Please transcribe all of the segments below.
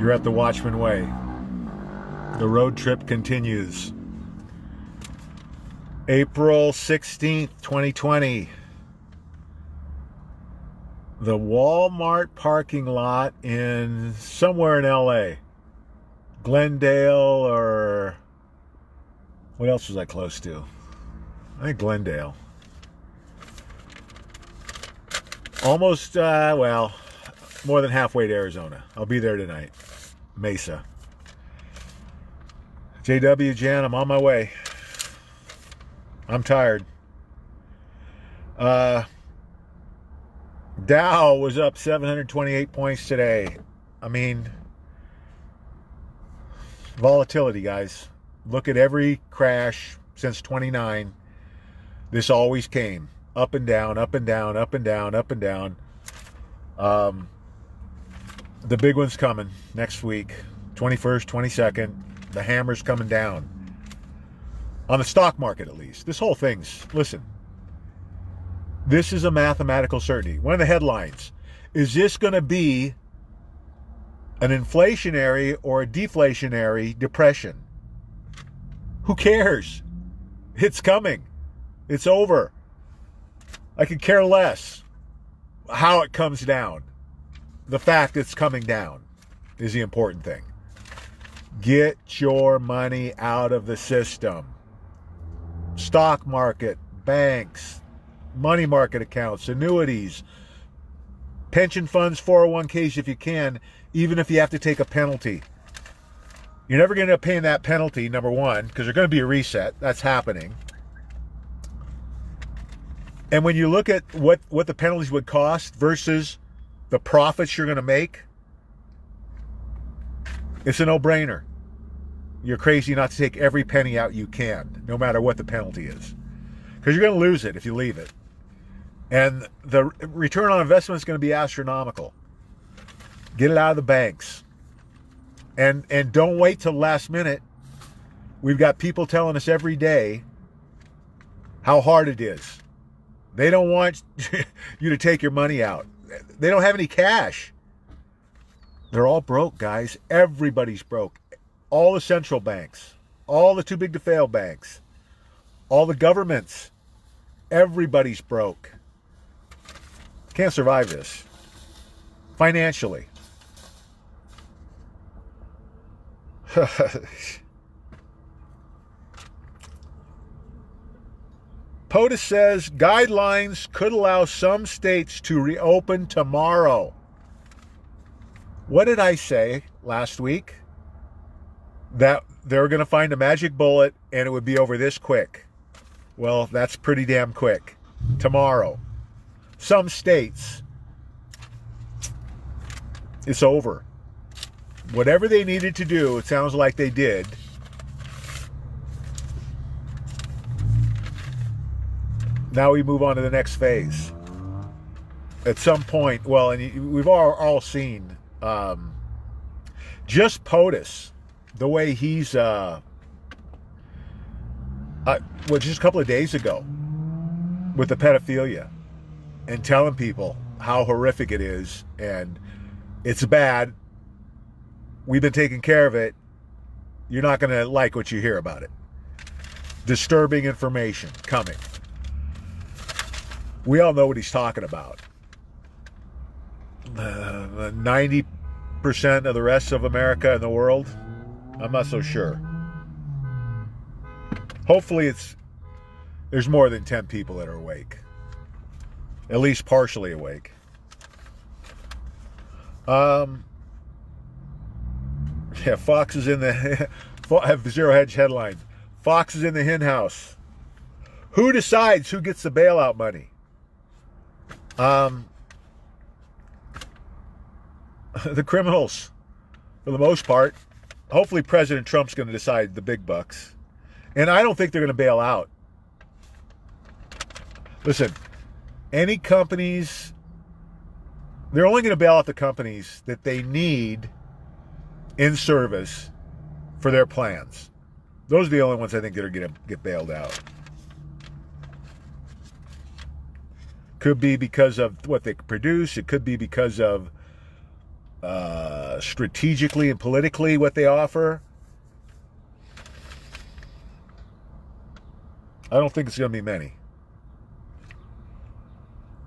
You're at the Watchmen Way. The road trip continues. April 16th, 2020. The Walmart parking lot in somewhere in LA. Glendale, or what else was I close to? I think Glendale. Almost, more than halfway to Arizona. I'll be there tonight. Mesa. JW Jan, I'm on my way. I'm tired. Dow was up 728 points today. I mean, volatility, guys. Look at every crash since 29. This always came up and down, up and down, up and down, up and down. The big one's coming next week, 21st, 22nd. The hammer's coming down. On the stock market, at least. This whole thing's, listen, this is a mathematical certainty. One of the headlines, is this going to be an inflationary or a deflationary depression? Who cares? It's coming. It's over. I could care less how it comes down. The fact it's coming down is the important thing. Get your money out of the system. Stock market, banks, money market accounts, annuities, pension funds, 401ks if you can, even if you have to take a penalty. You're never going to end up paying that penalty, number one, because there's going to be a reset. That's happening. And when you look at what the penalties would cost versus the profits you're going to make, it's a no-brainer. You're crazy not to take every penny out you can, no matter what the penalty is. Because you're going to lose it if you leave it. And the return on investment is going to be astronomical. Get it out of the banks. And don't wait till last minute. We've got people telling us every day how hard it is. They don't want you to take your money out. They don't have any cash. They're all broke, guys. Everybody's broke. All the central banks, all the too big to fail banks, all the governments, everybody's broke. Can't survive this financially. POTUS says guidelines could allow some states to reopen tomorrow. What did I say last week? That they were going to find a magic bullet and it would be over this quick. Well, that's pretty damn quick. Tomorrow. Some states, it's over. Whatever they needed to do, it sounds like they did. Now we move on to the next phase. At some point, well, and we've all seen just POTUS, the way he's, just a couple of days ago with the pedophilia and telling people how horrific it is and it's bad. We've been taking care of it. You're not going to like what you hear about it. Disturbing information coming. We all know what he's talking about. 90% of the rest of America and the world, I'm not so sure. Hopefully there's more than 10 people that are awake. At least partially awake. Fox is in the I have Zero Hedge headline. Fox is in the hen house. Who decides who gets the bailout money? The criminals, for the most part. Hopefully President Trump's going to decide the big bucks. And I don't think they're going to bail out. Listen, any companies, they're only going to bail out the companies that they need in service for their plans. Those are the only ones I think that are going to get bailed out. Could be because of what they produce. It could be because of strategically and politically what they offer, I don't think it's going to be many.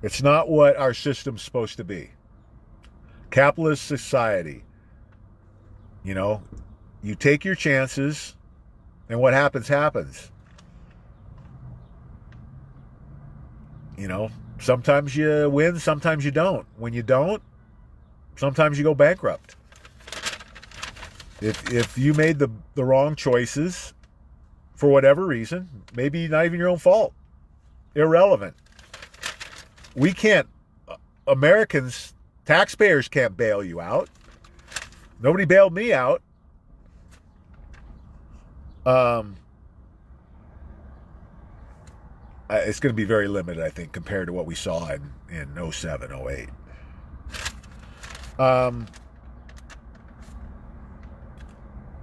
It's not what our system's supposed to be. Capitalist society. You know, you take your chances, and what happens, happens. You know, sometimes you win, sometimes you don't. When you don't, sometimes you go bankrupt. If you made the wrong choices for whatever reason, maybe not even your own fault, irrelevant. We can't, Americans, taxpayers can't bail you out. Nobody bailed me out. It's going to be very limited, I think, compared to what we saw in 07, 08.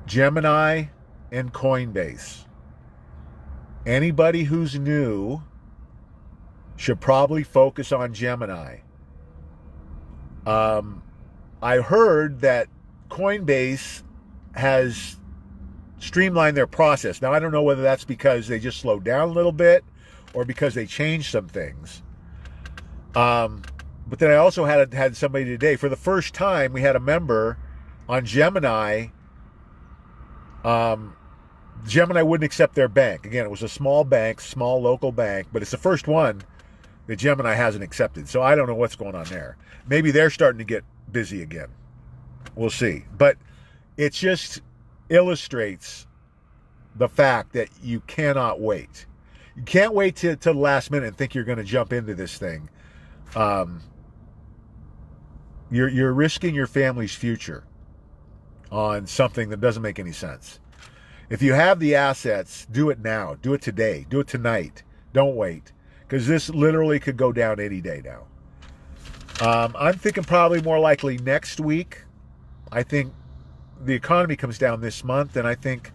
Gemini and Coinbase. Anybody who's new should probably focus on Gemini. I heard that Coinbase has streamlined their process. Now, I don't know whether that's because they just slowed down a little bit or because they changed some things. But then I also had somebody today, for the first time, we had a member on Gemini. Gemini wouldn't accept their bank. Again, it was a small bank, small local bank, but it's the first one that Gemini hasn't accepted. So I don't know what's going on there. Maybe they're starting to get busy again. We'll see. But it just illustrates the fact that you cannot wait. You can't wait till the last minute and think you're going to jump into this thing. You're risking your family's future on something that doesn't make any sense. If you have the assets, do it now. Do it today. Do it tonight. Don't wait. Because this literally could go down any day now. I'm thinking probably more likely next week. I think the economy comes down this month, and I think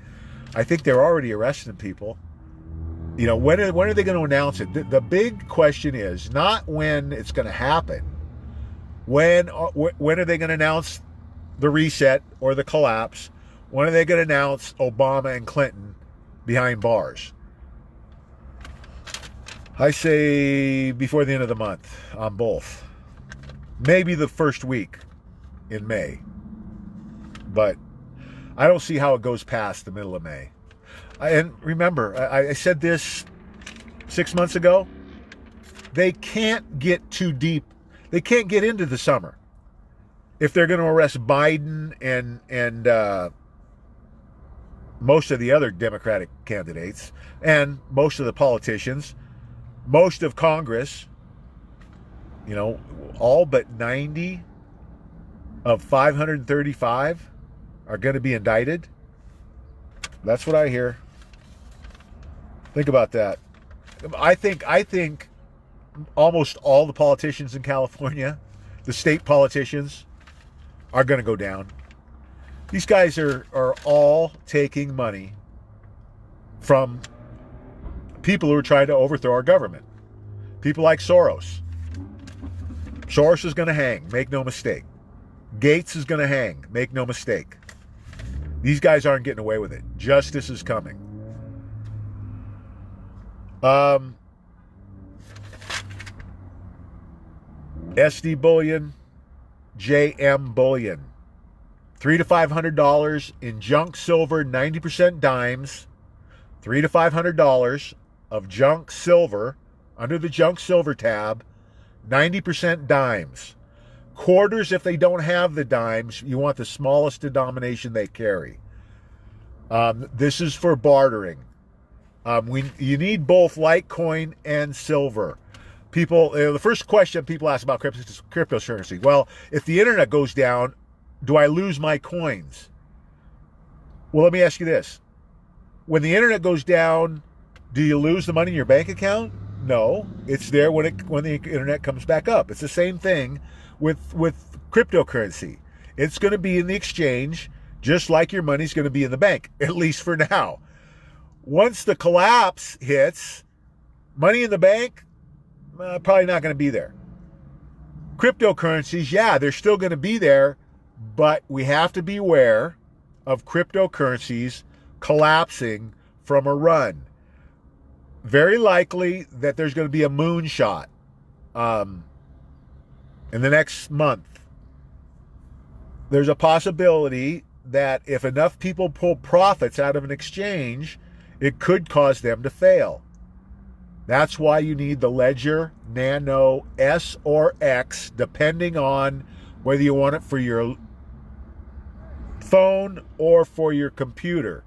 they're already arresting people. You know, when are they going to announce it? The big question is not when it's going to happen. When are they going to announce the reset or the collapse? When are they going to announce Obama and Clinton behind bars? I say before the end of the month on both. Maybe the first week in May. But I don't see how it goes past the middle of May. And remember, I said this 6 months ago. They can't get too deep. They can't get into the summer if they're going to arrest Biden and most of the other Democratic candidates and most of the politicians, most of Congress. You know, all but 90 of 535 are going to be indicted. That's what I hear. Think about that. I think almost all the politicians in California, the state politicians, are going to go down. These guys are all taking money from people who are trying to overthrow our government. People like Soros. Soros is going to hang, make no mistake. Gates is going to hang, make no mistake. These guys aren't getting away with it. Justice is coming. SD Bullion, JM Bullion. $300 to $500 in junk silver, 90% dimes. $300 to $500 of junk silver under the junk silver tab. 90% dimes. Quarters, if they don't have the dimes, you want the smallest denomination they carry. This is for bartering. You need both Litecoin and silver. People, the first question people ask about cryptocurrency, well, if the internet goes down, do I lose my coins? Well, let me ask you this. When the internet goes down, do you lose the money in your bank account? No, it's there when the internet comes back up. It's the same thing with cryptocurrency. It's going to be in the exchange just like your money's going to be in the bank, at least for now. Once the collapse hits, money in the bank, probably not going to be there. Cryptocurrencies, yeah, they're still going to be there, But we have to beware of cryptocurrencies collapsing from a run. Very likely that there's going to be a moonshot in the next month. There's a possibility that if enough people pull profits out of an exchange, it could cause them to fail. That's why you need the Ledger Nano S or X, depending on whether you want it for your phone or for your computer.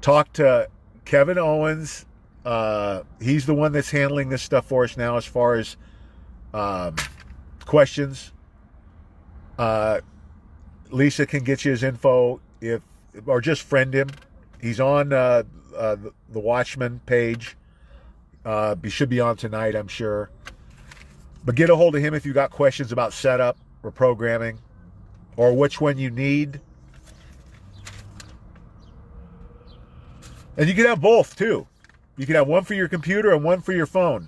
Talk to Kevin Owens. He's the one that's handling this stuff for us now as far as questions. Lisa can get you his info or just friend him. He's on the Watchmen page. He should be on tonight, I'm sure. But get a hold of him if you got questions about setup or programming or which one you need. And you can have both too. You can have one for your computer and one for your phone.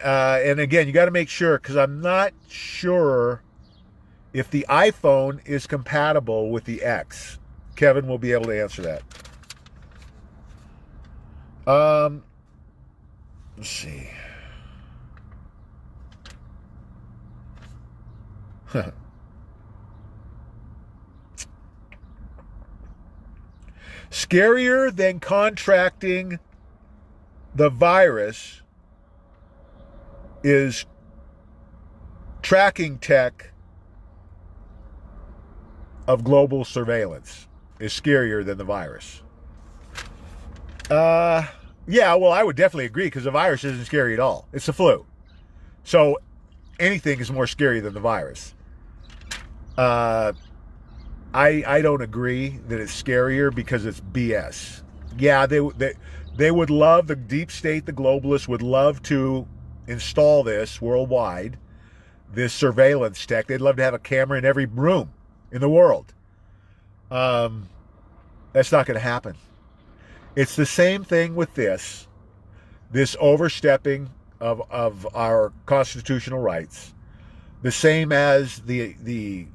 And again, you got to make sure, because I'm not sure if the iPhone is compatible with the X. Kevin will be able to answer that. Let's see. Scarier than contracting the virus is tracking tech of global surveillance. Is scarier than the virus. Yeah, well, I would definitely agree, because the virus isn't scary at all. It's the flu. So anything is more scary than the virus. I don't agree that it's scarier, because it's BS. Yeah, they would love, the deep state, the globalists would love to install this worldwide, this surveillance tech. They'd love to have a camera in every room in the world. That's not going to happen. It's the same thing with this overstepping of our constitutional rights, the same as the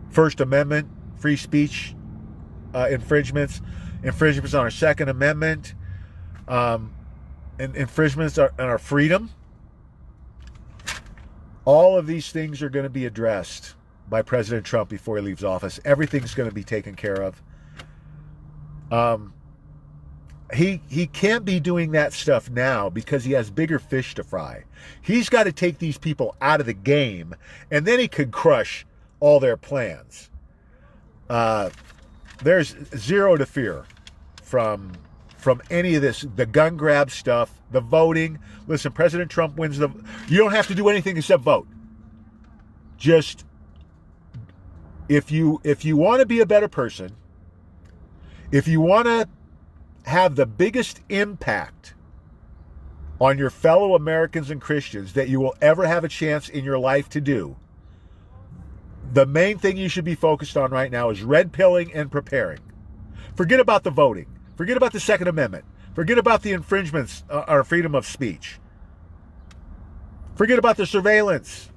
First Amendment, free speech infringements on our Second Amendment, and infringements on our freedom. All of these things are going to be addressed by President Trump before he leaves office. Everything's going to be taken care of. He can't be doing that stuff now because he has bigger fish to fry. He's got to take these people out of the game, and then he could crush all their plans. There's zero to fear from any of this, the gun grab stuff, the voting. Listen, President Trump wins you don't have to do anything except vote. Just, if you want to be a better person, if you want to have the biggest impact on your fellow Americans and Christians that you will ever have a chance in your life to do, the main thing you should be focused on right now is red pilling and preparing. Forget about the voting. Forget about the Second Amendment. Forget about the infringements on freedom of speech. Forget about the surveillance.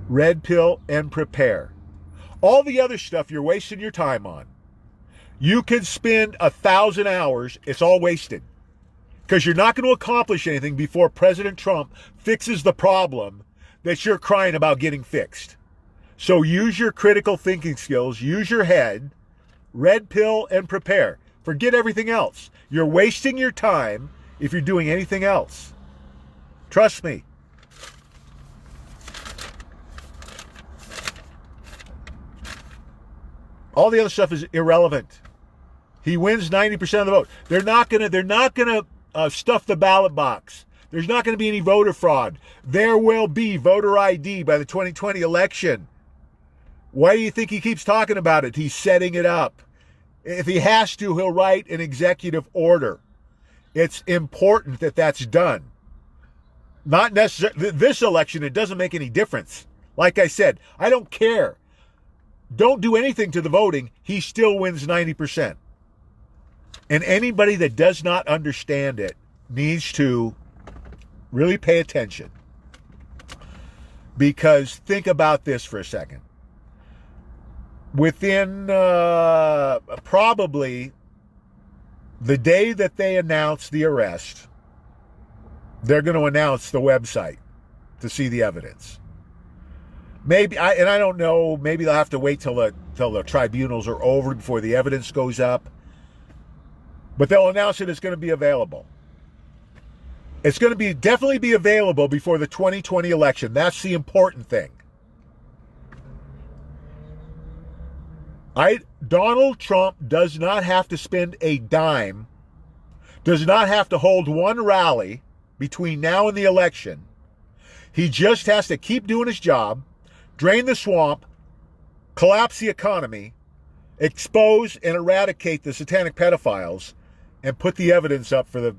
Red pill and prepare. All the other stuff you're wasting your time on. You can spend 1,000 hours, it's all wasted. Because you're not going to accomplish anything before President Trump fixes the problem that you're crying about getting fixed. So use your critical thinking skills, use your head, red pill and prepare. Forget everything else. You're wasting your time if you're doing anything else. Trust me. All the other stuff is irrelevant. He wins 90% of the vote. They're not gonna stuff the ballot box. There's not going to be any voter fraud. There will be voter ID by the 2020 election. Why do you think he keeps talking about it? He's setting it up. If he has to, he'll write an executive order. It's important that that's done. Not necessarily this election, it doesn't make any difference. Like I said, I don't care. Don't do anything to the voting. He still wins 90%. And anybody that does not understand it needs to really pay attention. Because think about this for a second. Within probably the day that they announce the arrest, they're going to announce the website to see the evidence. Maybe, I don't know, maybe they'll have to wait till the tribunals are over before the evidence goes up. But they'll announce it. It's going to be available. It's going to definitely be available before the 2020 election. That's the important thing. Donald Trump does not have to spend a dime, does not have to hold one rally between now and the election. He just has to keep doing his job, drain the swamp, collapse the economy, expose and eradicate the satanic pedophiles, and put the evidence up for the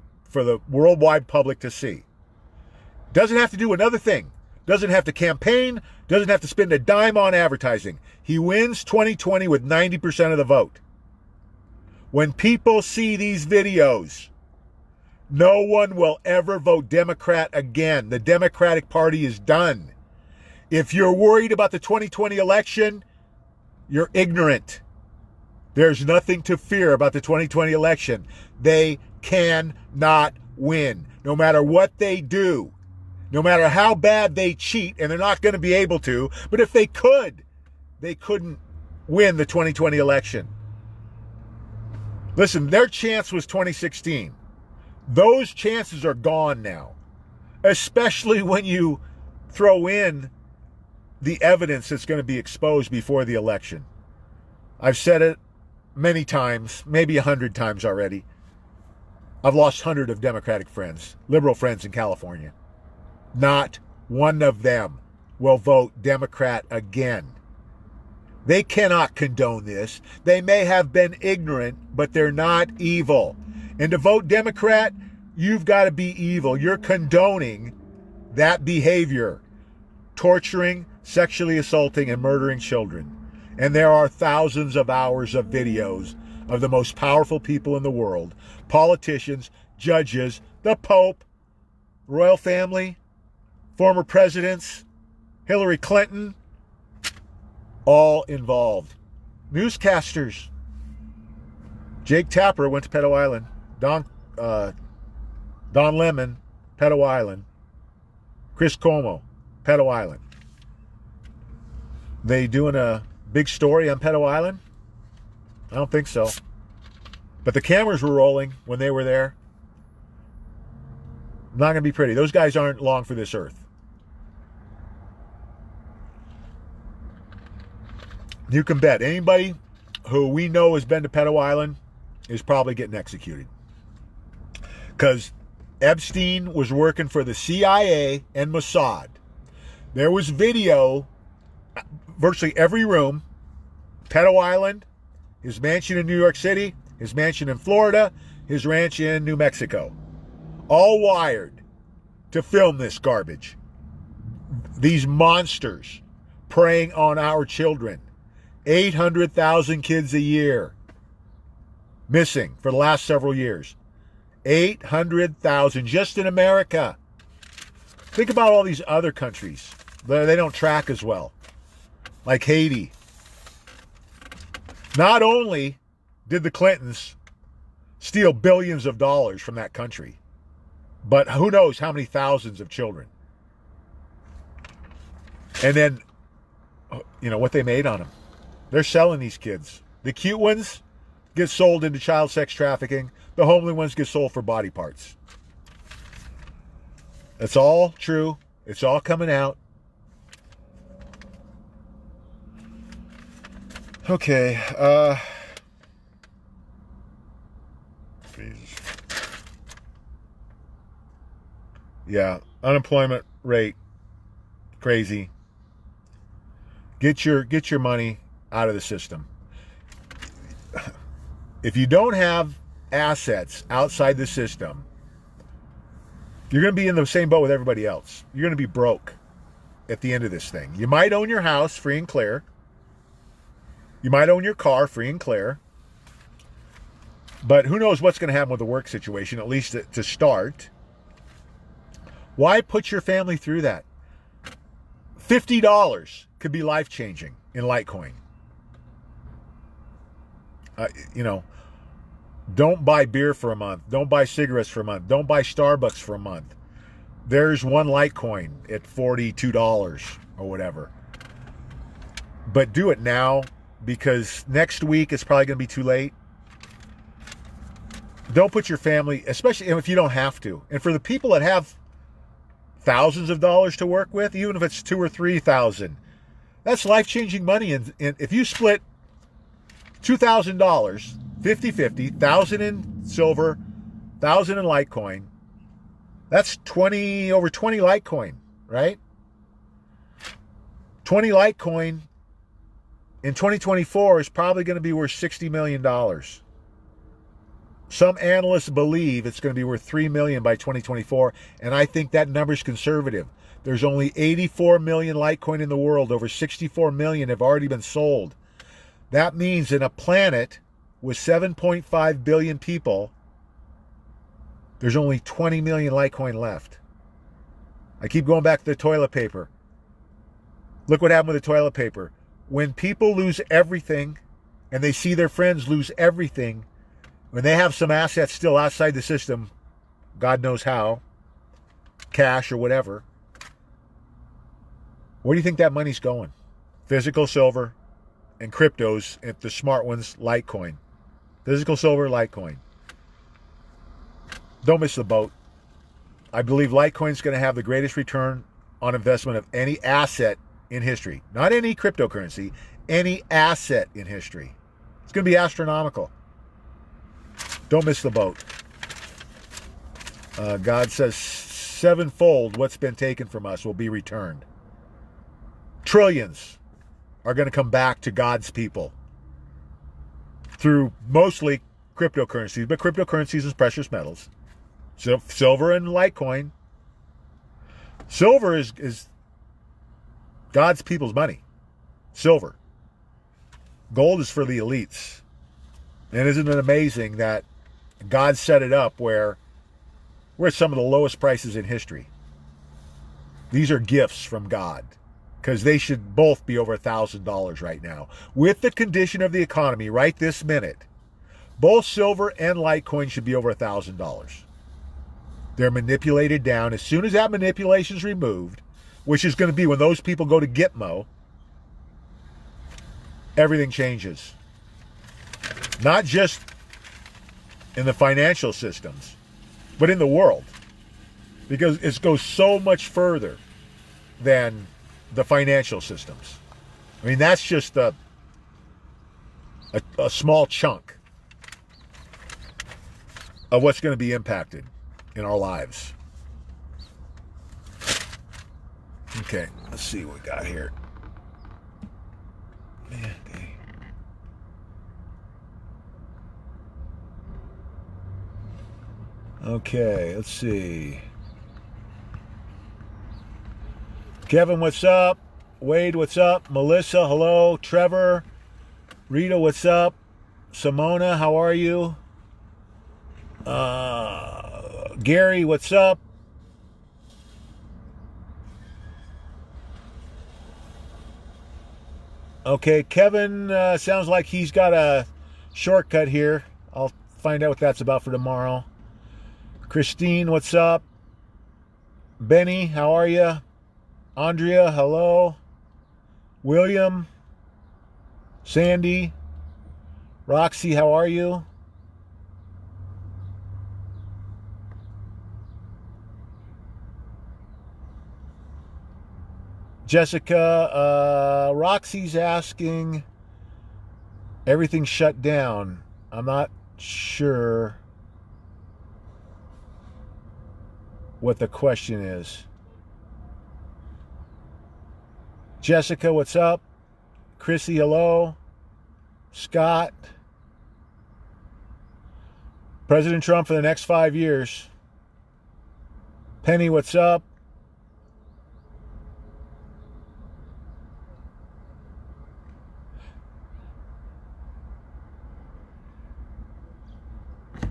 worldwide public to see. Doesn't have to do another thing. Doesn't have to campaign. Doesn't have to spend a dime on advertising. He wins 2020 with 90% of the vote. When people see these videos, no one will ever vote Democrat again. The Democratic Party is done. If you're worried about the 2020 election, you're ignorant. There's nothing to fear about the 2020 election. They cannot win, no matter what they do, no matter how bad they cheat, and they're not going to be able to. But if they could, they couldn't win the 2020 election. Listen, their chance was 2016. Those chances are gone now, especially when you throw in the evidence that's going to be exposed before the election. I've said it many times, maybe 100 times already. I've lost hundreds of Democratic friends, liberal friends in California. Not one of them will vote Democrat again. They cannot condone this. They may have been ignorant, but they're not evil. And to vote Democrat, you've got to be evil. You're condoning that behavior, torturing, sexually assaulting, and murdering children. And there are thousands of hours of videos of the most powerful people in the world, politicians, judges, the Pope, royal family, former presidents, Hillary Clinton, all involved. Newscasters. Jake Tapper went to Pedo Island. Don Lemon, Pedo Island. Chris Cuomo, Pedo Island. They doing a big story on Pedo Island? I don't think so. But the cameras were rolling when they were there. Not going to be pretty. Those guys aren't long for this earth. You can bet anybody who we know has been to Pedo Island is probably getting executed. Because Epstein was working for the CIA and Mossad. There was video, virtually every room, Pedo Island, his mansion in New York City, his mansion in Florida, his ranch in New Mexico. All wired to film this garbage. These monsters preying on our children. 800,000 kids a year missing for the last several years. 800,000 just in America. Think about all these other countries. They don't track as well. Like Haiti. Not only did the Clintons steal billions of dollars from that country, but who knows how many thousands of children. And then, you know, what they made on them. They're selling these kids. The cute ones get sold into child sex trafficking. The homely ones get sold for body parts. It's all true. It's all coming out. Okay. Yeah, unemployment rate crazy. Get your money out of the system. If you don't have assets outside the system, you're going to be in the same boat with everybody else. You're going to be broke at the end of this thing. You might own your house free and clear. You might own your car free and clear. But who knows what's going to happen with the work situation, at least to start. Why put your family through that? $50 could be life-changing in Litecoin. You know, don't buy beer for a month. Don't buy cigarettes for a month. Don't buy Starbucks for a month. There's one Litecoin at $42 or whatever. But do it now, because next week it's probably going to be too late. Don't put your family, especially if you don't have to. And for the people that have thousands of dollars to work with, even if it's 2,000 or 3,000, that's life-changing money. And if you split $2,000, 50-50, 1,000 in silver, 1,000 in Litecoin, that's over 20 Litecoin, right? 20 Litecoin in 2024 is probably going to be worth $60 million. Some analysts believe it's going to be worth $3 million by 2024, and I think that number is conservative. There's only 84 million Litecoin in the world. Over 64 million have already been sold. That means in a planet with 7.5 billion people, there's only 20 million Litecoin left. I keep going back to the toilet paper. Look what happened with the toilet paper. When people lose everything and they see their friends lose everything, when they have some assets still outside the system, God knows how, cash or whatever, where do you think that money's going? Physical silver and cryptos, if the smart ones, Litecoin. Physical silver, Litecoin. Don't miss the boat. I believe Litecoin's going to have the greatest return on investment of any asset in history. Not any cryptocurrency, any asset in history. It's going to be astronomical. Don't miss the boat. God says sevenfold what's been taken from us will be returned. Trillions are going to come back to God's people through mostly cryptocurrencies, but cryptocurrencies is precious metals. So silver and Litecoin. Silver is God's people's money. Silver. Gold is for the elites. And isn't it amazing that God set it up where we're at some of the lowest prices in history? These are gifts from God, because they should both be over $1,000 right now. With the condition of the economy right this minute, both silver and Litecoin should be over $1,000. They're manipulated down. As soon as that manipulation is removed, which is going to be when those people go to Gitmo, everything changes. Not just in the financial systems, but in the world. Because it goes so much further than the financial systems. I mean, that's just a small chunk of what's going to be impacted in our lives. Okay, let's see what we got here. Man, dang. Okay, let's see. Kevin, what's up? Wade, what's up? Melissa, hello. Trevor, Rita, what's up? Simona, how are you? Gary, what's up? Okay, Kevin sounds like he's got a shortcut here. I'll find out what that's about for tomorrow. Christine, what's up? Benny, how are you? Andrea, hello. William, Sandy, Roxy, how are you? Jessica, Roxy's asking, everything's shut down. I'm not sure what the question is. Jessica, what's up? Chrissy, hello. Scott. President Trump for the next 5 years. Penny, what's up?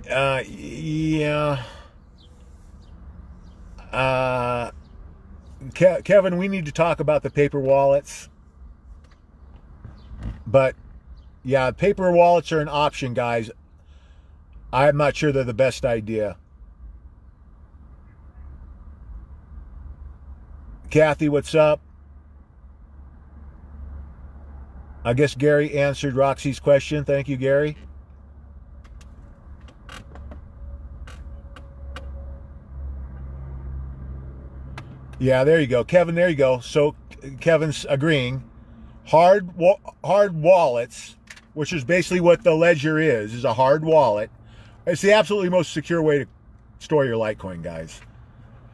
Yeah. Kevin, we need to talk about the paper wallets. But yeah, paper wallets are an option, guys. I'm not sure they're the best idea. Kathy, what's up? I guess Gary answered Roxy's question. Thank you, Gary. Yeah, there you go. Kevin, there you go. So Kevin's agreeing. Hard wallets, which is basically what the Ledger is a hard wallet. It's the absolutely most secure way to store your Litecoin, guys.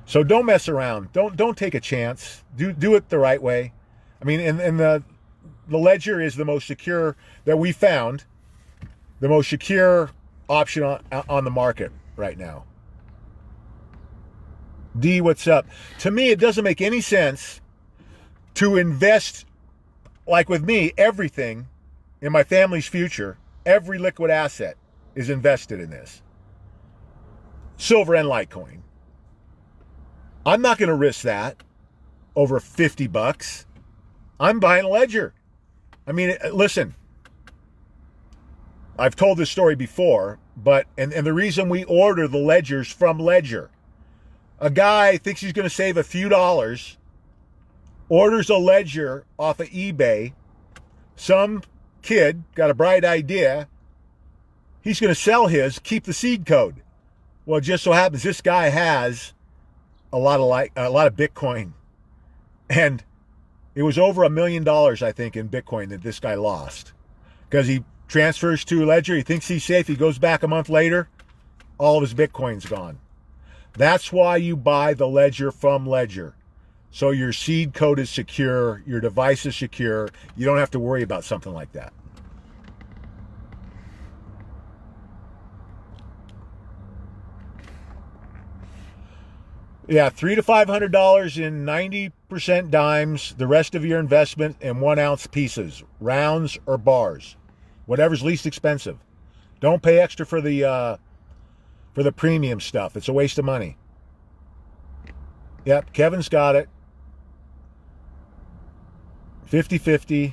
So don't mess around. Don't take a chance. Do it the right way. I mean, and the Ledger is the most secure that we found, the most secure option on the market right now. D, what's up? To me, it doesn't make any sense to invest, like with me, everything in my family's future. Every liquid asset is invested in this. Silver and Litecoin. I'm not going to risk that over $50. I'm buying a Ledger. I mean, listen, I've told this story before, but, and the reason we order the Ledgers from Ledger, a guy thinks he's going to save a few dollars, orders a Ledger off of eBay. Some kid got a bright idea. He's going to sell his, keep the seed code. Well, it just so happens this guy has a lot of Bitcoin, and it was over $1 million, I think, in Bitcoin that this guy lost because he transfers to Ledger. He thinks he's safe. He goes back a month later, all of his Bitcoin's gone. That's why you buy the Ledger from Ledger. So your seed code is secure, your device is secure. You don't have to worry about something like that. Yeah, $300 to $500 in 90% dimes, the rest of your investment in 1 ounce pieces, rounds or bars, whatever's least expensive. Don't pay extra for the premium stuff. It's a waste of money. Yep, Kevin's got it. 50-50.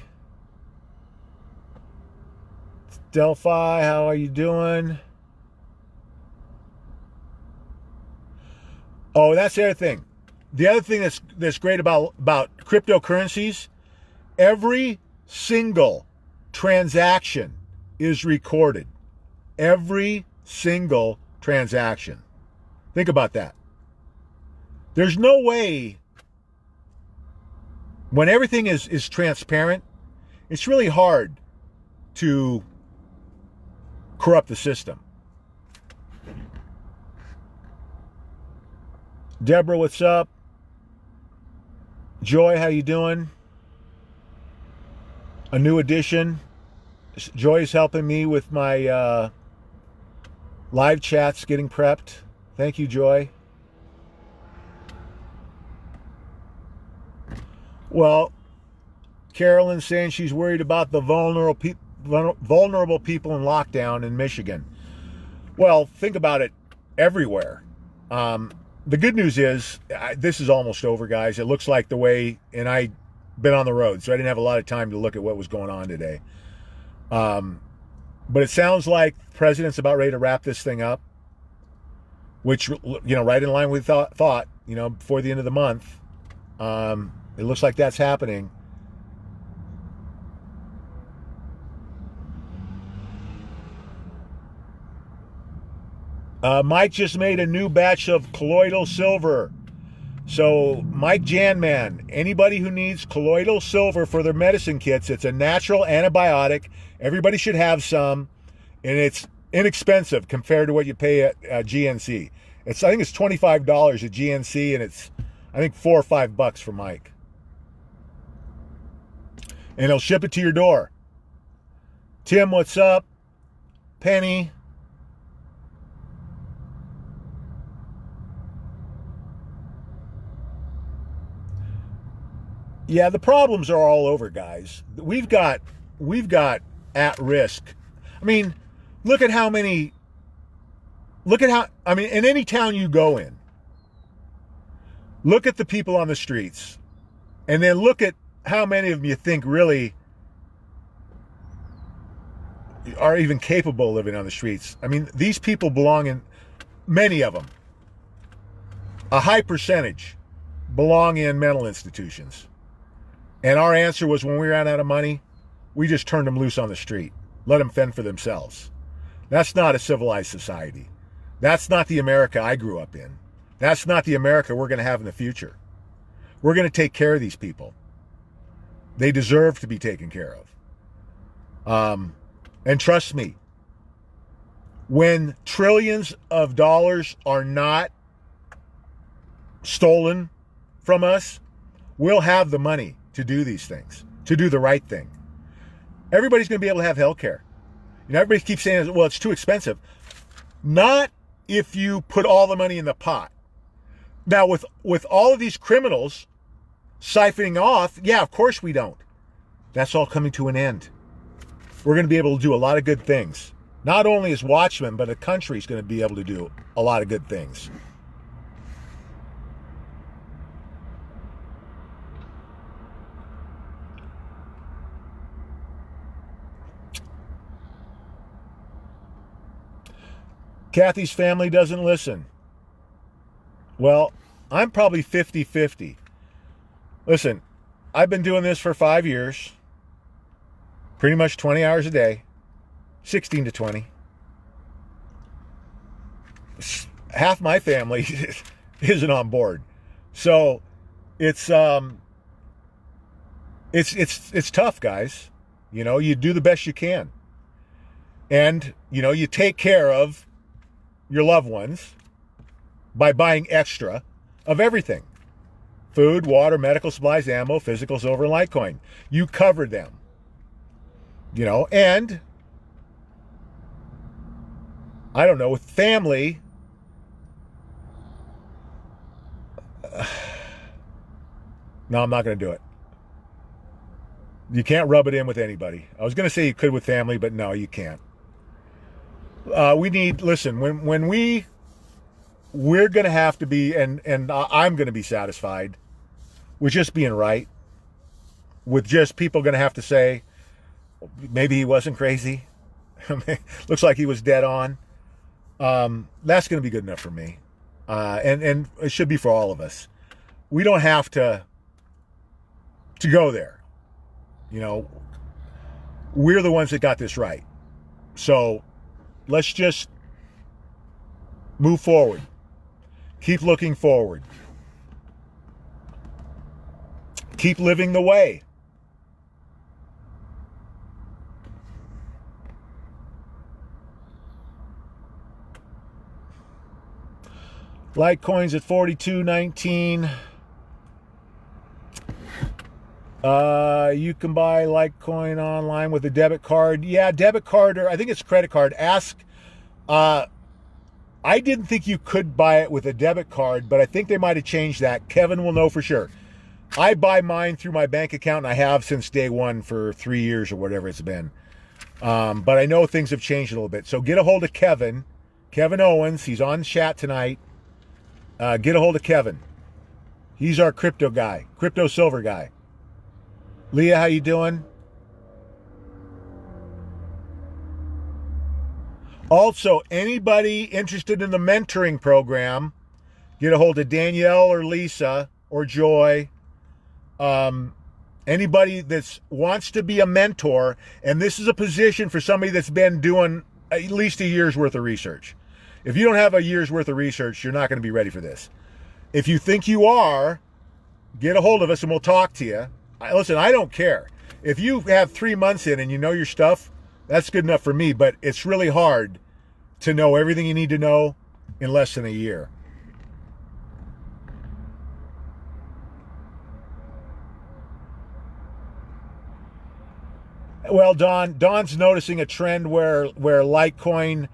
Delphi, how are you doing? Oh, that's the other thing. The other thing that's great about cryptocurrencies, every single transaction is recorded. Every single transaction. Think about that. There's no way, when everything is transparent, it's really hard to corrupt the system. Deborah, what's up? Joy, how you doing? A new addition. Joy's helping me with my live chats, getting prepped. Thank you, Joy. Well, Carolyn's saying she's worried about the vulnerable people in lockdown in Michigan. Well, think about it everywhere. The good news is, this is almost over, guys. It looks like the way, and I've been on the road, so I didn't have a lot of time to look at what was going on today. But it sounds like the president's about ready to wrap this thing up, which, right in line with thought, before the end of the month. It looks like that's happening. Mike just made a new batch of colloidal silver. So, Mike Janman, anybody who needs colloidal silver for their medicine kits, it's a natural antibiotic. Everybody should have some, and it's inexpensive compared to what you pay at GNC. I think it's $25 at GNC, and it's, I think, $4 or $5 for Mike. And he'll ship it to your door. Tim, what's up? Penny. Yeah, the problems are all over, guys. We've got at risk. I mean, in any town you go in, Look at the people on the streets, and then look at how many of them you think really are even capable of living on the streets. I mean, these people belong in, many of them, a high percentage, belong in mental institutions. And our answer was, when we ran out of money, we just turned them loose on the street, let them fend for themselves. That's not a civilized society. That's not the America I grew up in. That's not the America we're going to have in the future. We're going to take care of these people. They deserve to be taken care of. And trust me, when trillions of dollars are not stolen from us, we'll have the money to do these things, to do the right thing. Everybody's going to be able to have health care. You know, everybody keeps saying, well, it's too expensive. Not if you put all the money in the pot. Now, with all of these criminals siphoning off, yeah, of course we don't. That's all coming to an end. We're going to be able to do a lot of good things. Not only as Watchmen, but the country's going to be able to do a lot of good things. Kathy's family doesn't listen. Well, I'm probably 50-50. Listen, I've been doing this for 5 years, pretty much 20 hours a day, 16 to 20. Half my family isn't on board. So it's tough, guys. You know, you do the best you can. And, you know, you take care of your loved ones by buying extra of everything. Food, water, medical supplies, ammo, physical, silver, and Litecoin. You covered them. You know, and I don't know, with family, no, I'm not going to do it. You can't rub it in with anybody. I was going to say you could with family, but no, you can't. We need, listen, when we're going to have to be, and I'm going to be satisfied with just being right, with just people going to have to say, maybe he wasn't crazy. Looks like he was dead on. That's going to be good enough for me. And it should be for all of us. We don't have to go there. You know, we're the ones that got this right. So let's just move forward. Keep looking forward. Keep living the way. Litecoin's at 42.19. You can buy Litecoin online with a debit card. Yeah, debit card, or I think it's credit card. Ask. I didn't think you could buy it with a debit card, but I think they might have changed that. Kevin will know for sure. I buy mine through my bank account, and I have since day one for 3 years or whatever it's been. But I know things have changed a little bit. So get a hold of Kevin Owens. He's on chat tonight. Get a hold of Kevin. He's our crypto guy, crypto silver guy. Leah, how you doing? Also, anybody interested in the mentoring program, get a hold of Danielle or Lisa or Joy. Anybody that wants to be a mentor, and this is a position for somebody that's been doing at least a year's worth of research. If you don't have a year's worth of research, you're not going to be ready for this. If you think you are, get a hold of us and we'll talk to you. Listen, I don't care. If you have 3 months in and you know your stuff, that's good enough for me, but it's really hard to know everything you need to know in less than a year. Well, Don's noticing a trend where Litecoin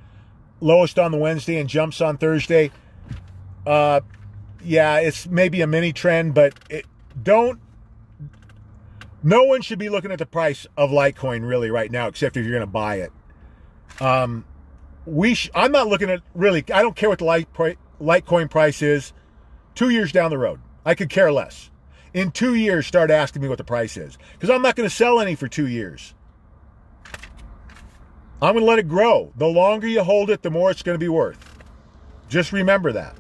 lowest on the Wednesday and jumps on Thursday. Yeah, it's maybe a mini trend, but no one should be looking at the price of Litecoin really right now, except if you're going to buy it. I'm not looking at really, I don't care what the Litecoin price is 2 years down the road, I could care less. In 2 years, start asking me what the price is. Because I'm not going to sell any for 2 years. I'm going to let it grow. The longer you hold it, the more it's going to be worth. Just remember that.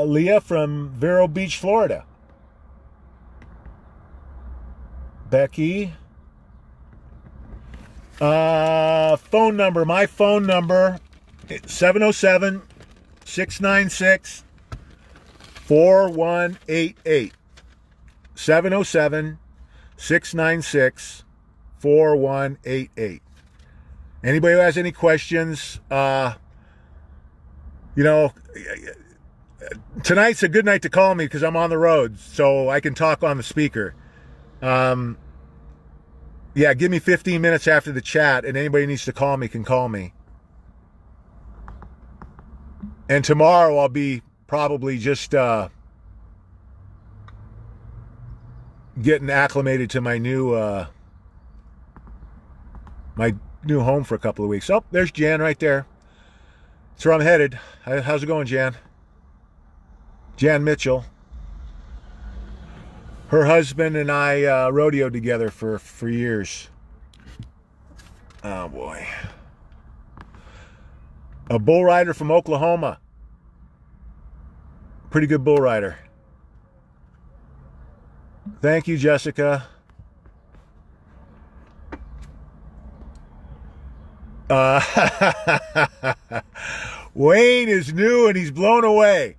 Leah from Vero Beach, Florida. Becky. Phone number. My phone number, 707-696-4188. 707-696-4188. Anybody who has any questions, tonight's a good night to call me because I'm on the road, so I can talk on the speaker. Give me 15 minutes after the chat, and anybody who needs to call me can call me. And tomorrow I'll be probably just getting acclimated to my new home for a couple of weeks. Oh, there's Jan right there. That's where I'm headed. How's it going, Jan? Jan Mitchell. Her husband and I rodeoed together for years. Oh, boy. A bull rider from Oklahoma. Pretty good bull rider. Thank you, Jessica. Wayne is new and he's blown away.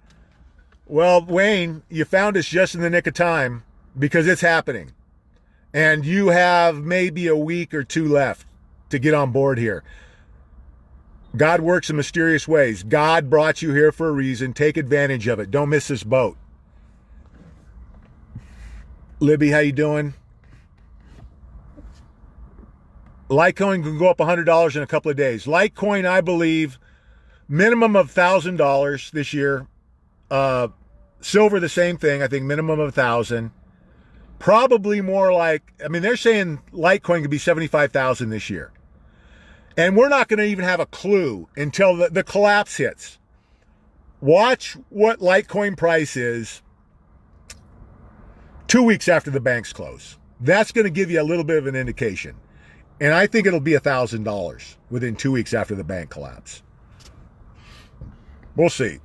Well, Wayne, you found us just in the nick of time because it's happening. And you have maybe a week or two left to get on board here. God works in mysterious ways. God brought you here for a reason. Take advantage of it. Don't miss this boat. Libby, how you doing? Litecoin can go up $100 in a couple of days. Litecoin, I believe, minimum of $1,000 this year. Silver, the same thing. I think minimum of $1,000. Probably more like, they're saying Litecoin could be $75,000 this year. And we're not going to even have a clue until the collapse hits. Watch what Litecoin price is 2 weeks after the banks close. That's going to give you a little bit of an indication. And I think it'll be $1,000 within 2 weeks after the bank collapse. We'll see.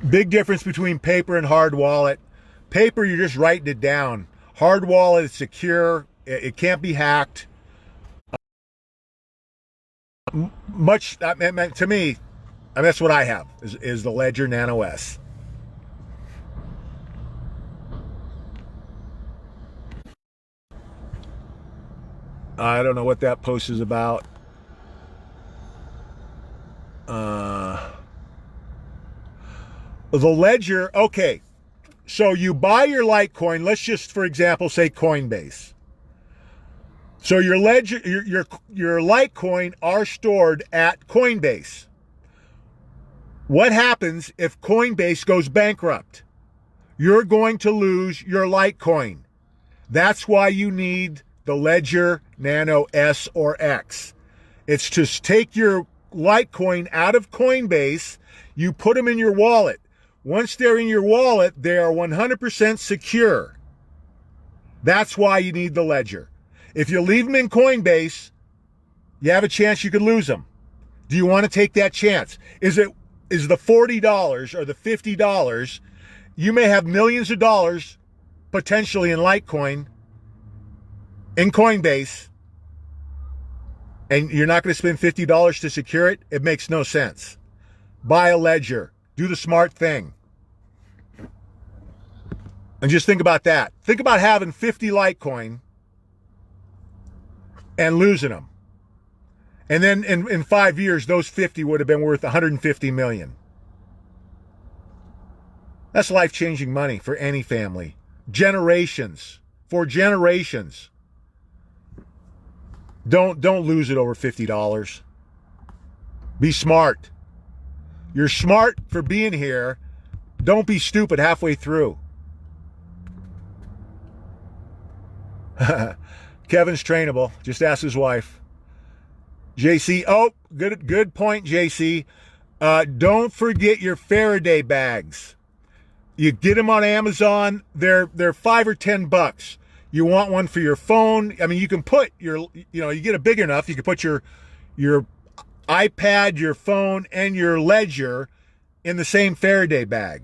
Big difference between paper and hard wallet. Paper, you're just writing it down. Hard wallet is secure. It can't be hacked. To me, that's what I have, is the Ledger Nano S. I don't know what that post is about. The Ledger, okay. So you buy your Litecoin, let's just, for example, say Coinbase. So your Ledger, your Litecoin are stored at Coinbase. What happens if Coinbase goes bankrupt? You're going to lose your Litecoin. That's why you need the Ledger Nano S or X. It's to take your Litecoin out of Coinbase, you put them in your wallet. Once they're in your wallet, they are 100% secure. That's why you need the Ledger. If you leave them in Coinbase, you have a chance you could lose them. Do you want to take that chance? Is the $40 or the $50, you may have millions of dollars potentially in Litecoin in Coinbase, and you're not going to spend $50 to secure it? It makes no sense. Buy a Ledger. Do the smart thing. And just think about that. Think about having 50 Litecoin and losing them. And then in 5 years, those 50 would have been worth $150 million. That's life-changing money for any family. Generations. For generations. Don't lose it over $50. Be smart. You're smart for being here. Don't be stupid halfway through. Kevin's trainable. Just ask his wife. JC, oh, good point, JC. Don't forget your Faraday bags. You get them on Amazon. They're $5 or $10. You want one for your phone. I mean, you can put you get it big enough, you can put your iPad, your phone, and your ledger in the same Faraday bag.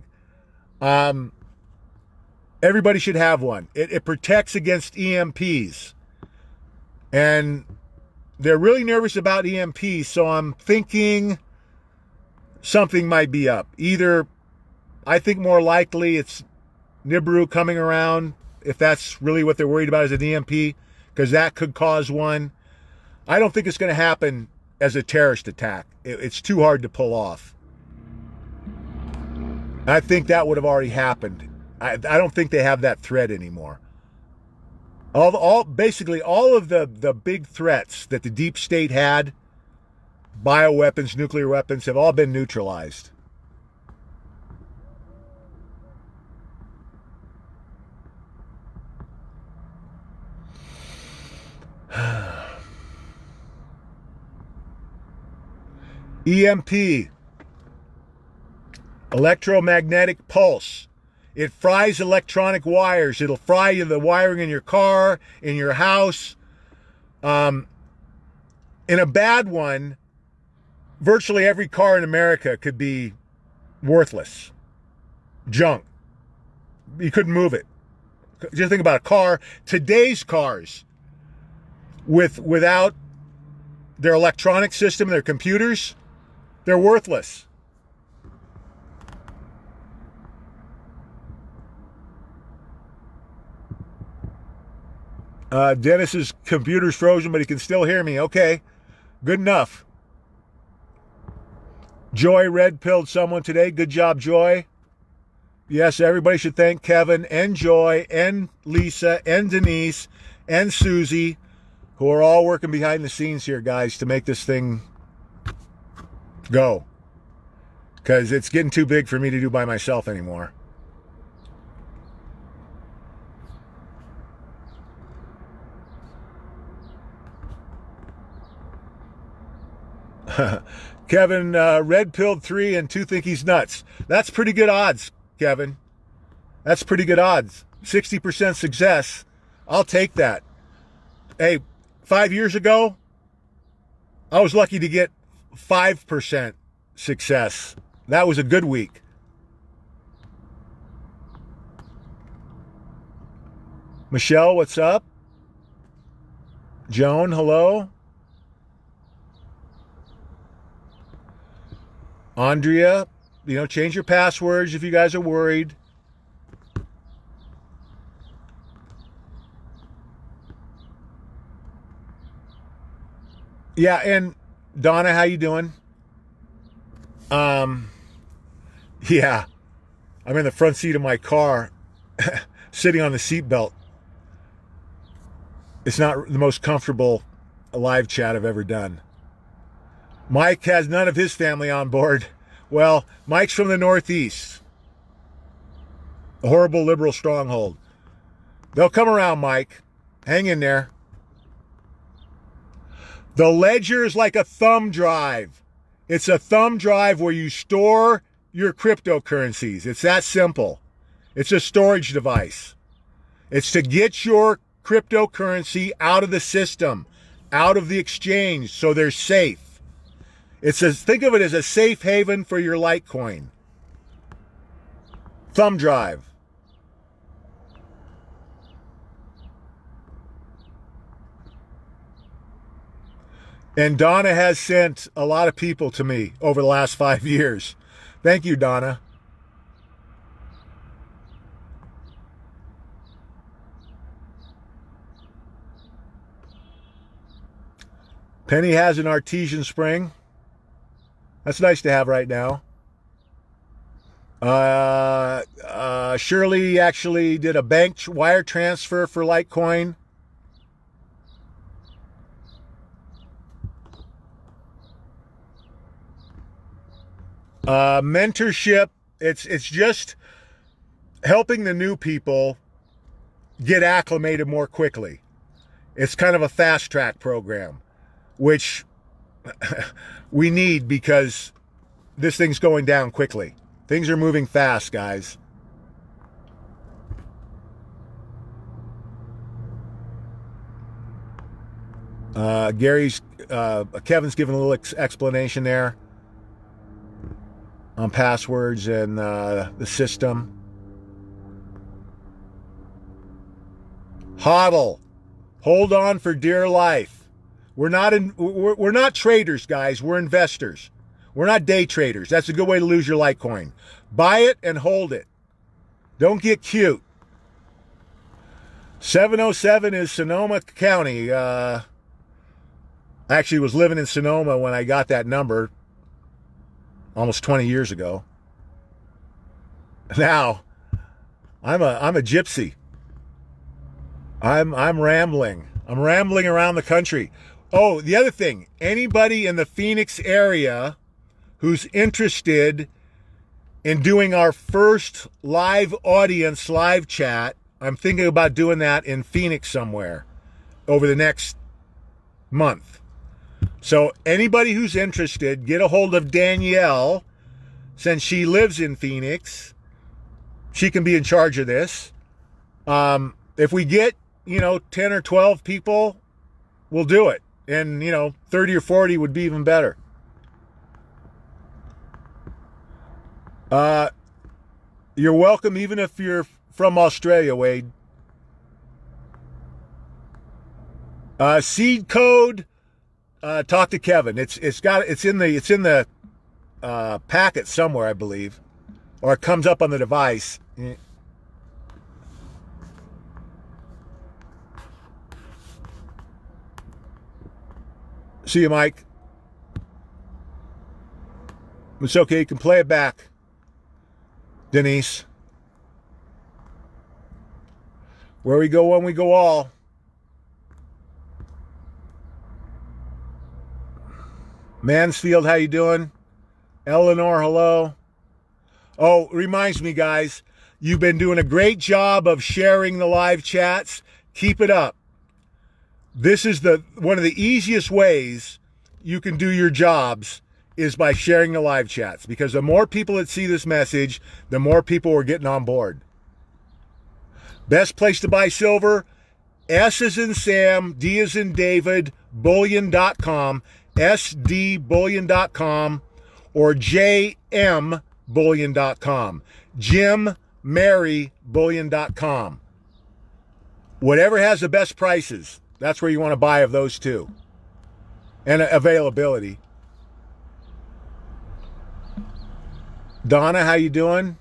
Everybody should have one. It protects against EMPs. And they're really nervous about EMPs, so I'm thinking something might be up. Either, I think more likely it's Nibiru coming around, if that's really what they're worried about is an EMP, because that could cause one. I don't think it's going to happen as a terrorist attack. It's too hard to pull off. I think that would have already happened. I don't think they have that threat anymore. Basically all of the big threats that the deep state had, bioweapons, nuclear weapons, have all been neutralized. EMP, electromagnetic pulse. It fries electronic wires. It'll fry the wiring in your car, in your house. In a bad one, virtually every car in America could be worthless. Junk. You couldn't move it. Just think about a car. Today's cars, without their electronic system, their computers, they're worthless. Dennis's computer's frozen, but he can still hear me. Okay, good enough. Joy red-pilled someone today. Good job, Joy. Yes, everybody should thank Kevin and Joy and Lisa and Denise and Susie, who are all working behind the scenes here, guys, to make this thing go. Because it's getting too big for me to do by myself anymore. Kevin, red-pilled 3 and 2 think he's nuts. That's pretty good odds, Kevin. That's pretty good odds. 60% success. I'll take that. Hey, 5 years ago, I was lucky to get 5% success. That was a good week. Michelle, what's up? Joan, hello. Andrea, change your passwords if you guys are worried. Yeah, and Donna, how you doing? Yeah, I'm in the front seat of my car, sitting on the seatbelt. It's not the most comfortable live chat I've ever done. Mike has none of his family on board. Well, Mike's from the Northeast. A horrible liberal stronghold. They'll come around, Mike. Hang in there. The ledger is like a thumb drive. It's a thumb drive where you store your cryptocurrencies. It's that simple. It's a storage device. It's to get your cryptocurrency out of the system, out of the exchange, so they're safe. Think of it as a safe haven for your Litecoin. Thumb drive. And Donna has sent a lot of people to me over the last 5 years. Thank you, Donna. Penny has an artesian spring. That's nice to have right now. Shirley actually did a bank wire transfer for Litecoin. Mentorship, it's just helping the new people get acclimated more quickly. It's kind of a fast track program, which we need, because this thing's going down quickly. Things are moving fast, guys. Kevin's giving a little explanation there on passwords and the system. HODL. Hold on for dear life. We're not traders, guys. We're investors. We're not day traders. That's a good way to lose your Litecoin. Buy it and hold it. Don't get cute. 707 is Sonoma County. I actually was living in Sonoma when I got that number almost 20 years ago. Now, I'm a gypsy. I'm rambling. I'm rambling around the country. Oh, the other thing, anybody in the Phoenix area who's interested in doing our first live audience live chat, I'm thinking about doing that in Phoenix somewhere over the next month. So anybody who's interested, get a hold of Danielle, since she lives in Phoenix. She can be in charge of this. If we get, 10 or 12 people, we'll do it. And, 30 or 40 would be even better. You're welcome, even if you're from Australia, Wade. Seed code. Talk to Kevin. It's in the packet somewhere, I believe, or it comes up on the device. See you, Mike. It's okay. You can play it back, Denise. Where we go one, we go all. Mansfield, how you doing? Eleanor, hello. Oh, reminds me, guys, you've been doing a great job of sharing the live chats. Keep it up. This is one of the easiest ways you can do your jobs is by sharing the live chats, because the more people that see this message, the more people are getting on board. Best place to buy silver, S as in Sam, D as in David, bullion.com, sdbullion.com, or jmbullion.com, jimmmarybullion.com. Whatever has the best prices, that's where you want to buy of those two. And availability. Donna, how you doing?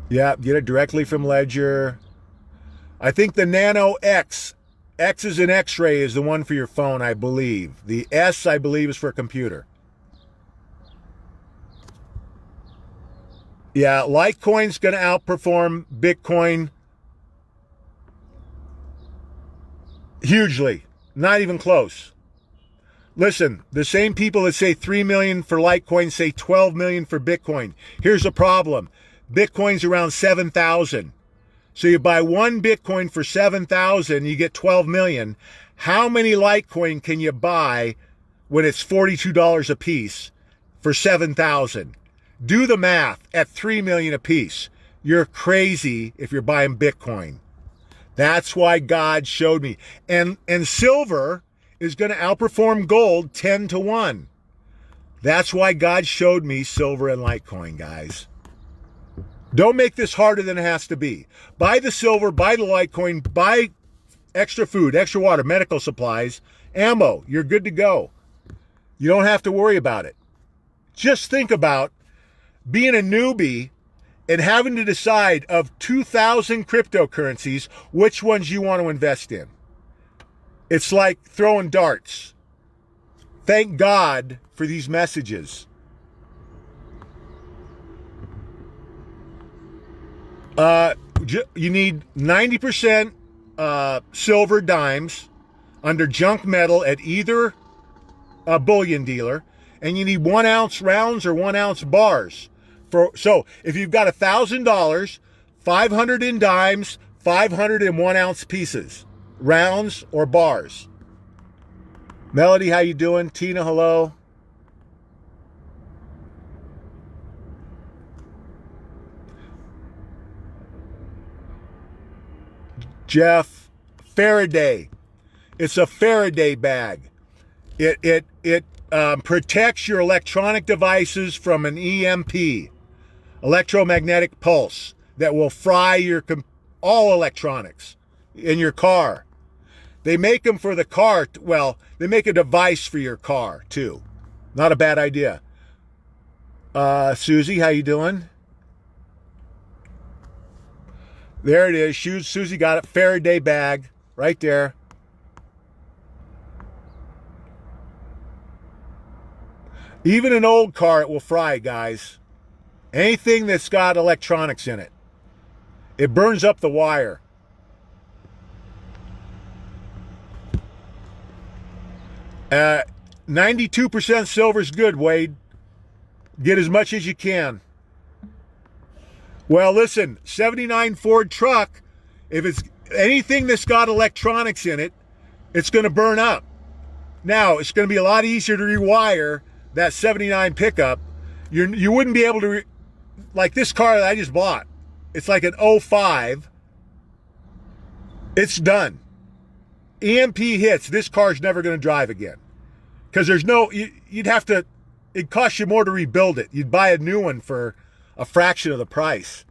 Yeah, get it directly from Ledger. I think the Nano X is an X-ray, is the one for your phone, I believe. The S, I believe, is for a computer. Yeah, Litecoin's going to outperform Bitcoin hugely. Not even close. Listen, the same people that say 3 million for Litecoin say 12 million for Bitcoin. Here's the problem. Bitcoin's around 7,000. So you buy one Bitcoin for 7,000, you get 12 million. How many Litecoin can you buy when it's $42 a piece for 7,000? Do the math at 3 million a piece. You're crazy if you're buying Bitcoin. That's why God showed me. And silver is going to outperform gold 10 to 1. That's why God showed me silver and Litecoin, guys. Don't make this harder than it has to be. Buy the silver, buy the Litecoin, buy extra food, extra water, medical supplies, ammo. You're good to go. You don't have to worry about it. Just think about being a newbie and having to decide of 2,000 cryptocurrencies, which ones you want to invest in. It's like throwing darts. Thank God for these messages. You need 90% silver dimes under junk metal at either bullion dealer, and you need 1 ounce rounds or 1 ounce bars. So if you've got $1,000, 500 in dimes, 500 in 1 ounce pieces. rounds or bars? Melody, how you doing? Tina, hello. Jeff, Faraday. It's a Faraday bag. It protects your electronic devices from an EMP, electromagnetic pulse, that will fry all electronics in your car. They make them for the car. Well, they make a device for your car too. Not a bad idea. Susie, how you doing? There it is. Susie got it. Faraday bag right there. Even an old car, it will fry, guys. Anything that's got electronics in it. It burns up the wire. Uh, 92% silver is good, Wade. Get as much as you can. Well, listen, 79 Ford truck, if it's anything that's got electronics in it, it's going to burn up. Now, it's going to be a lot easier to rewire that 79 pickup. You wouldn't be able to, like this car that I just bought. It's like an 05. It's done. EMP hits, this car's never going to drive again. Because there's no, you'd have to, it'd cost you more to rebuild it. You'd buy a new one for a fraction of the price.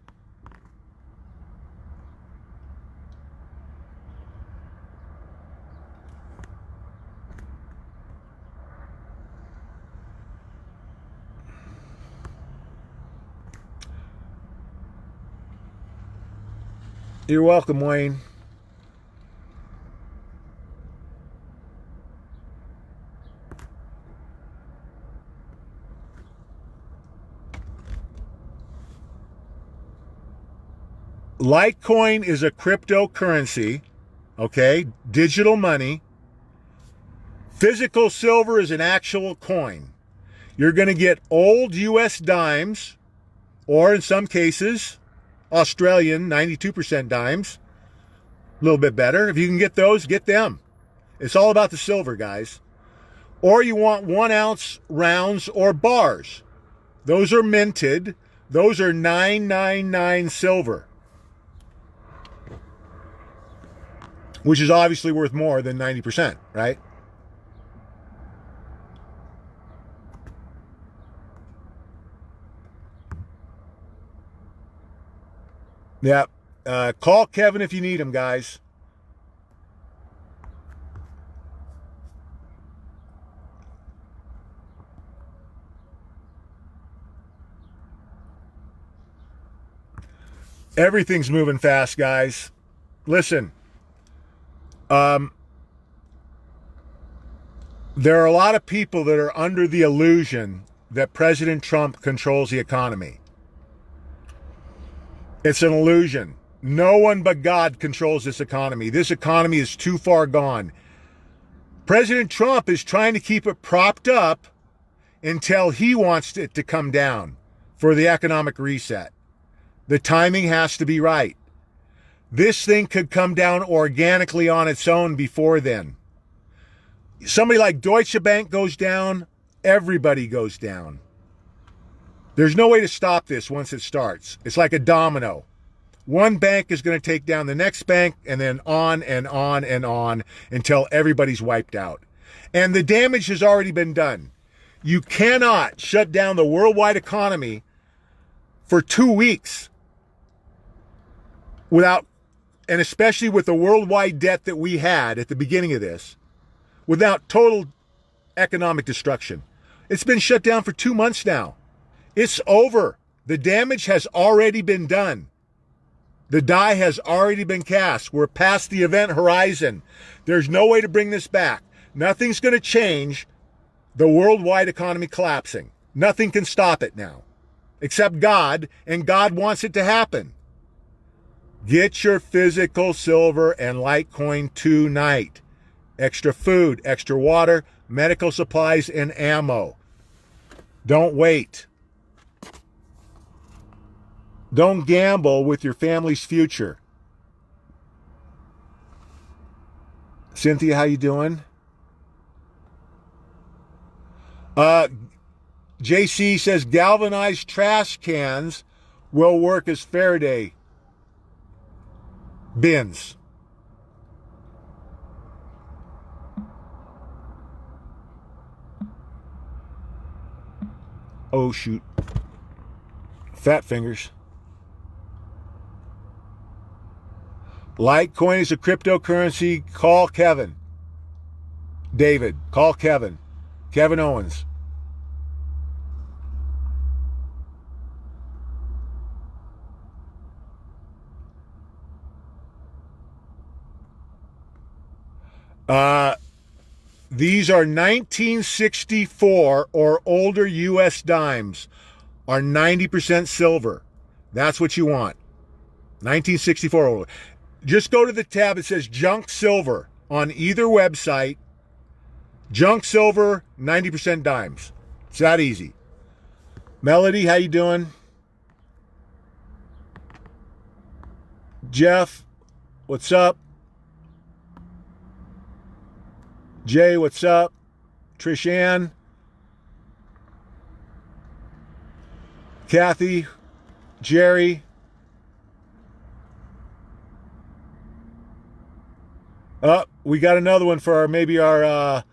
You're welcome, Wayne. Litecoin is a cryptocurrency, okay? Digital money. Physical silver is an actual coin. You're going to get old US dimes, or in some cases, Australian 92% dimes. A little bit better. If you can get those, get them. It's all about the silver, guys. Or you want 1 ounce rounds or bars. Those are minted. Those are 999 silver. Which is obviously worth more than 90%, right? Yeah. Call Kevin if you need him, guys. Everything's moving fast, guys. Listen. There are a lot of people that are under the illusion that President Trump controls the economy. It's an illusion. No one but God controls this economy. This economy is too far gone. President Trump is trying to keep it propped up until he wants it to come down for the economic reset. The timing has to be right. This thing could come down organically on its own before then. Somebody like Deutsche Bank goes down, everybody goes down. There's no way to stop this once it starts. It's like a domino. One bank is going to take down the next bank, and then on and on and on until everybody's wiped out. And the damage has already been done. You cannot shut down the worldwide economy for 2 weeks without, and especially with the worldwide debt that we had at the beginning of this, without total economic destruction. It's been shut down for 2 months now. It's over. The damage has already been done. The die has already been cast. We're past the event horizon. There's no way to bring this back. Nothing's going to change the worldwide economy collapsing. Nothing can stop it now, except God, and God wants it to happen. Get your physical silver and Litecoin tonight. Extra food, extra water, medical supplies, and ammo. Don't wait. Don't gamble with your family's future. Cynthia, how you doing? JC says galvanized trash cans will work as Faraday bins. Oh, shoot. Fat fingers. Litecoin is a cryptocurrency. Call Kevin. David, call Kevin. Kevin Owens. These are 1964 or older U.S. dimes, are 90% silver. That's what you want. 1964 or older. Just go to the tab that says junk silver on either website. Junk silver, 90% dimes. It's that easy. Melody, how you doing? Jeff, what's up? Jay, what's up? Trish Ann. Kathy. Jerry. We got another one for our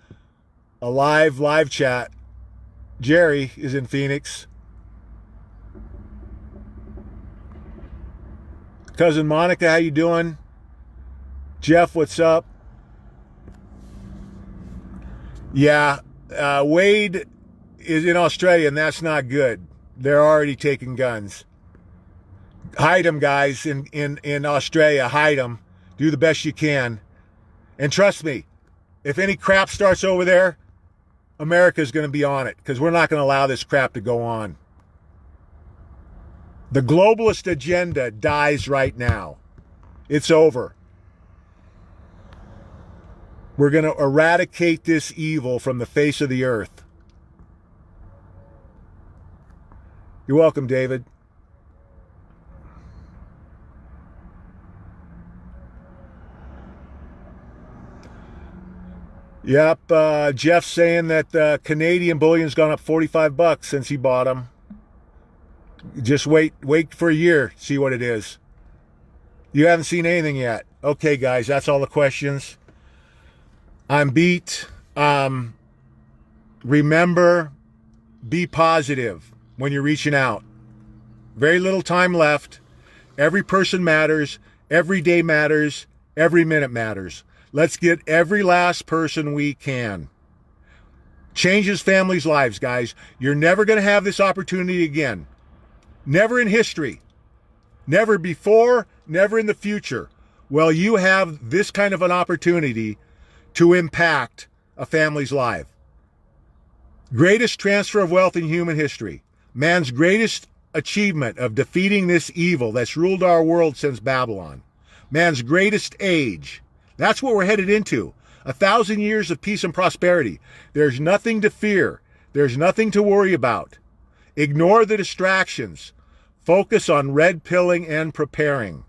a live chat. Jerry is in Phoenix. Cousin Monica, how you doing? Jeff, what's up? Yeah, Wade is in Australia, and that's not good. They're already taking guns. Hide them, guys, in Australia. Hide them. Do the best you can. And trust me, if any crap starts over there, America's going to be on it, because we're not going to allow this crap to go on. The globalist agenda dies right now. It's over. We're going to eradicate this evil from the face of the earth. You're welcome, David. Yep, Jeff's saying that Canadian bullion's gone up $45 since he bought them. Just wait for a year, see what it is. You haven't seen anything yet. Okay, guys, that's all the questions. I'm beat. Remember, be positive when you're reaching out. Very little time left. Every person matters. Every day matters. Every minute matters. Let's get every last person we can. Changes families' lives, guys. You're never going to have this opportunity again. Never in history. Never before, never in the future. Well, you have this kind of an opportunity to impact a family's life. Greatest transfer of wealth in human history. Man's greatest achievement of defeating this evil that's ruled our world since Babylon. Man's greatest age. That's what we're headed into. 1,000 years of peace and prosperity. There's nothing to fear. There's nothing to worry about. Ignore the distractions. Focus on red pilling and preparing.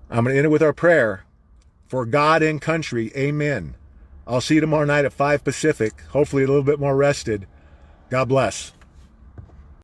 I'm going to end it with our prayer. For God and country, amen. I'll see you tomorrow night at 5 Pacific, hopefully a little bit more rested. God bless.